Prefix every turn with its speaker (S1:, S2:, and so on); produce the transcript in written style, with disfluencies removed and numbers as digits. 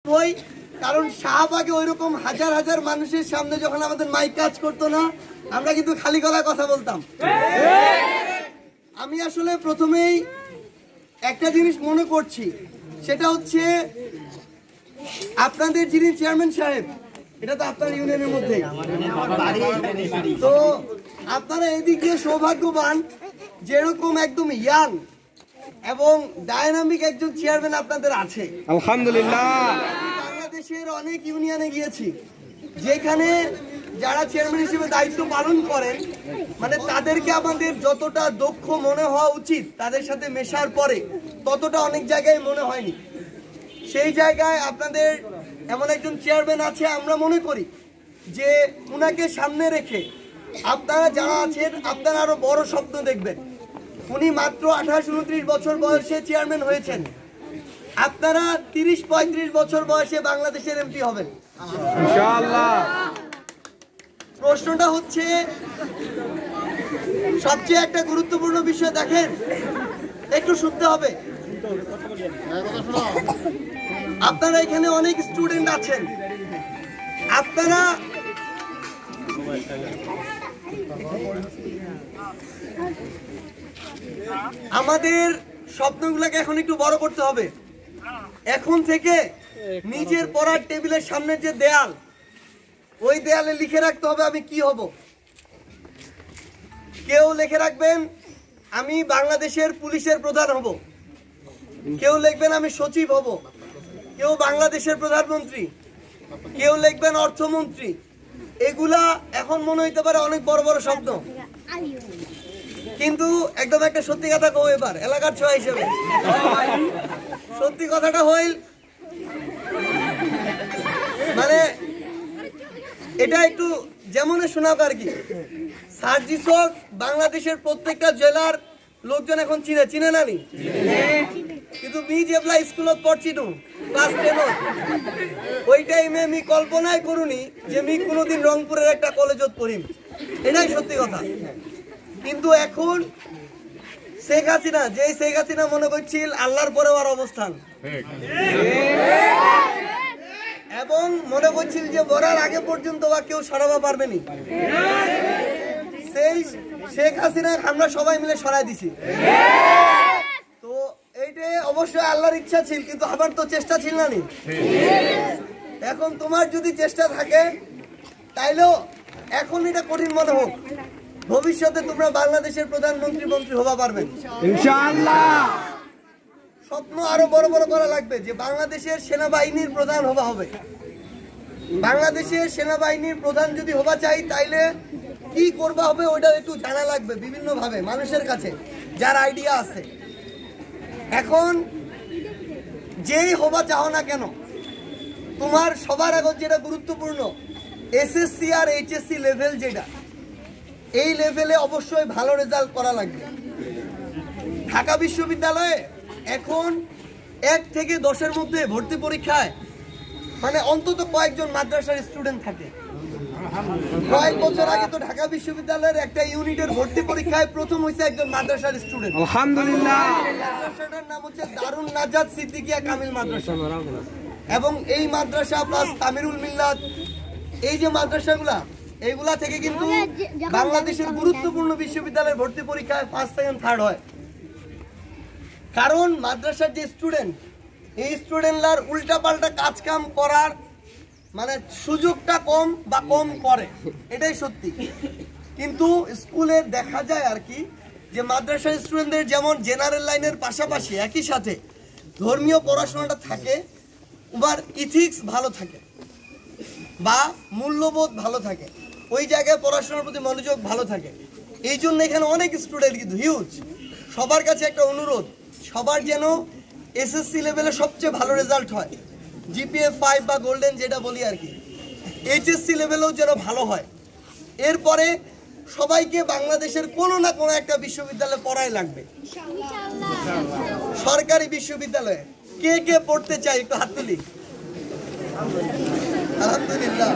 S1: হই, কারণ শাহবাগে ওইরকম হাজার হাজার মানুষের সামনে যখন আমাদের মাইক কাজ করতো না, আমরা কিন্তু খালি গলায় কথা বলতাম। আমি আসলে প্রথমেই একটা জিনিস মনে করছি, সেটা হচ্ছে আপনাদের যিনি চেয়ারম্যান সাহেব, এটা তো আপনার ইউনিয়নের মধ্যে, তো আপনারা এদিক দিয়ে সৌভাগ্যবান যেরকম একদম ইয়াং এবং ডায়নামিক একজন চেয়ারম্যান আপনাদের আছে।
S2: আলহামদুলিল্লাহ।
S1: বাংলাদেশের অনেক ইউনিয়নে গিয়েছি, যেখানে যারা চেয়ারম্যান হিসেবে দায়িত্ব পালন করেন, মানে তাদেরকে আমাদের যতটা দক্ষ মনে হওয়া উচিত তাদের সাথে মেশার পরে ততটা অনেক জায়গায় মনে হয়নি। সেই জায়গায় আপনাদের এমন একজন চেয়ারম্যান আছে, আমরা মনে করি যে উনাকে সামনে রেখে আপনারা যারা আছেন আপনারা আরো বড় স্বপ্ন দেখবেন। উনি মাত্র 28-29 বছর বয়সে চেয়ারম্যান হয়েছেন, আপনারা 30-35 বছর বয়সে বাংলাদেশের এমপি হবেন ইনশাআল্লাহ। প্রশ্নটা হচ্ছে সবচেয়ে একটা গুরুত্বপূর্ণ বিষয়, দেখেন একটু শুনতে হবে। আপনারা এখানে অনেক স্টুডেন্ট আছেন, আপনারা আমাদের স্বপ্নগুলোকে এখন একটু বড় করতে হবে। এখন থেকে নিজের পড়ার টেবিলের সামনে যে দেয়াল, ওই দেয়ালে লিখে রাখতে হবে আমি কি হব। কেউ লিখে রাখবেন আমি বাংলাদেশের পুলিশের প্রধান হব, কেউ লিখবেন আমি সচিব হব, কেউ বাংলাদেশের প্রধানমন্ত্রী, কেউ লিখবেন অর্থমন্ত্রী। এগুলা এখন মনে হইতে পারে অনেক বড় বড় স্বপ্ন, কিন্তু একদম একটা সত্যি কথা কও এবার এলাকার ছোঁয়া হিসেবে, সত্যি কথাটা হইল মানে এটা একটু যেমন শোনাক আর কি। সার্জিসক বাংলাদেশের প্রত্যেকটা জেলার লোকজন এখন চিনে না নি, কিন্তু মি যেবলা স্কুলত পড়ছি ক্লাস 10 ওই টাইমে আমি কল্পনাই করুনি যে মি কোনোদিন রংপুরের একটা কলেজত পড়িম, এটাই সত্যি কথা। কিন্তু এখন শেখ হাসিনা, যে শেখ হাসিনা মনে করছিল আল্লাহর পরে আর অবস্থান, এবং মনে করছিল যে বলার আগে পর্যন্ত বা কেউ সরাবা পারবেনি, সেই শেখ হাসিনা আমরা সবাই মিলে সরাই দিছি। তো এইটা অবশ্যই আল্লাহর ইচ্ছা ছিল, কিন্তু আমার তো চেষ্টা ছিল না নি। এখন তোমার যদি চেষ্টা থাকে তাইলেও এখন এটা কঠিন মনে হোক, ভবিষ্যতে তোমরা বাংলাদেশের প্রধানমন্ত্রী মন্ত্রী হবা পারবেন ইনশাআল্লাহ। স্বপ্ন আরো বড় বড় করা লাগবে, যে বাংলাদেশের সেনাবাহিনীর প্রধান হবা হবে। বাংলাদেশের সেনাবাহিনীর প্রধান যদি হবা চাই তাইলে কি করবা হবে ওইটা একটু জানা লাগবে বিভিন্ন ভাবে মানুষের কাছে যার আইডিয়া আছে। এখন যেই হবা চাও না কেন, তোমার সবার আগে যেটা গুরুত্বপূর্ণ এসএসসি আর এইচএসসি লেভেল, যেটা এই লেভেলে অবশ্যই ভালো রেজাল্ট করা লাগবে। ঢাকা বিশ্ববিদ্যালয়ে এখন 1 থেকে 10-এর মধ্যে ভর্তি পরীক্ষায় মানে অন্তত কয়েকজন মাদ্রাসার স্টুডেন্ট থাকে। কয়েক বছর আগে তো ঢাকা বিশ্ববিদ্যালয়ের একটা ইউনিটের ভর্তি পরীক্ষায় প্রথম হয়েছে একজন মাদ্রাসার স্টুডেন্ট, আলহামদুলিল্লাহ। মাদ্রাসাটার নাম হচ্ছে দারুন নাজাত সিদ্দিকিয়া কামিল মাদ্রাসা, এবং এই মাদ্রাসা প্লাস কামিরুল মিল্লাত, এই যে মাদ্রাসাগুলা, এইগুলা থেকে কিন্তু বাংলাদেশের গুরুত্বপূর্ণ বিশ্ববিদ্যালয়ের ভর্তি পরীক্ষায় 1st, 2nd, 3rd হয়। কারণ মাদ্রাসার যে স্টুডেন্ট, এই স্টুডেন্টলার উল্টা পাল্টা কাজ কাম করার মানে সুযোগটা কম বা কম করে, এটাই সত্যি। কিন্তু স্কুলে দেখা যায় আর কি যে মাদ্রাসার স্টুডেন্টদের যেমন জেনারেল লাইনের পাশাপাশি একই সাথে ধর্মীয় পড়াশোনাটা থাকে, আবার ইথিক্স ভালো থাকে বা মূল্যবোধ ভালো থাকে, ওই জায়গায় পড়াশোনার প্রতি মনোযোগ ভালো থাকে। এই জন্য এখানে অনেক স্টুডেন্ট কিন্তু হিউজ। সবার কাছে একটা অনুরোধ, সবার যেন এসএসসি লেভেলে সবচেয়ে ভালো রেজাল্ট হয়, জিপিএ 5 বা গোল্ডেন যেটা বলি আর কি, এইচএসসি লেভেলেও যেন ভালো হয়। এরপরে সবাইকে বাংলাদেশের কোনো না কোনো একটা বিশ্ববিদ্যালয়ে পড়াই লাগবে, সরকারি বিশ্ববিদ্যালয়ে। কে কে পড়তে চাই একটু হাত তুলি, আলহামদুলিল্লাহ।